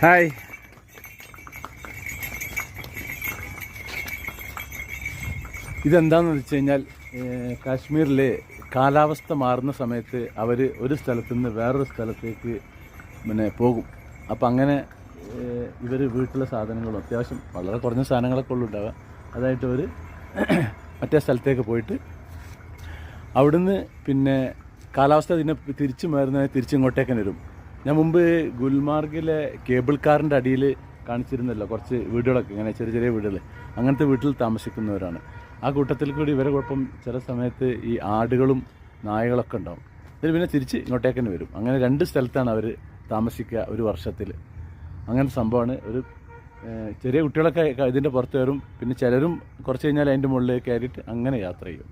Hi. ഇതെന്താണെന്ന് വെച്ച് കഴിഞ്ഞാൽ കാശ്മീരിൽ കാലാവസ്ഥ മാറുന്ന സമയത്ത് അവർ ഒരു സ്ഥലത്തു നിന്ന് വേറൊരു സ്ഥലത്തേക്ക് പോകും. അപ്പം അങ്ങനെ ഇവർ വീട്ടിലെ സാധനങ്ങളും അത്യാവശ്യം വളരെ കുറഞ്ഞ സാധനങ്ങളൊക്കെ ഉള്ളു ഉണ്ടാവുക. അതായിട്ട് അവർ മറ്റേ സ്ഥലത്തേക്ക് പോയിട്ട് അവിടുന്ന് കാലാവസ്ഥ തിരിച്ചു മാറുന്നതിന് തിരിച്ചിങ്ങോട്ടേക്ക് വരും. ഞാൻ മുമ്പ് ഗുൽമാർഗിലെ കേബിൾ കാറിൻ്റെ അടിയിൽ കാണിച്ചിരുന്നല്ലോ കുറച്ച് വീടുകളൊക്കെ, ഇങ്ങനെ ചെറിയ ചെറിയ വീടുകൾ, അങ്ങനത്തെ വീട്ടിൽ താമസിക്കുന്നവരാണ്. ആ കൂട്ടത്തിൽ കൂടി ഇവരെ കുഴപ്പം ചില സമയത്ത് ഈ ആടുകളും നായകളൊക്കെ ഉണ്ടാവും. ഇതിൽ തിരിച്ച് ഇങ്ങോട്ടേക്ക് തന്നെ വരും. അങ്ങനെ 2 സ്ഥലത്താണ് അവർ താമസിക്കുക ഒരു വർഷത്തിൽ. അങ്ങനെ സംഭവമാണ്. ഒരു ചെറിയ കുട്ടികളൊക്കെ ഇതിൻ്റെ പുറത്ത് വരും. ചിലരും കുറച്ച് കഴിഞ്ഞാൽ അതിൻ്റെ മുകളിലേക്ക് കയറിയിട്ട് അങ്ങനെ യാത്ര ചെയ്യും.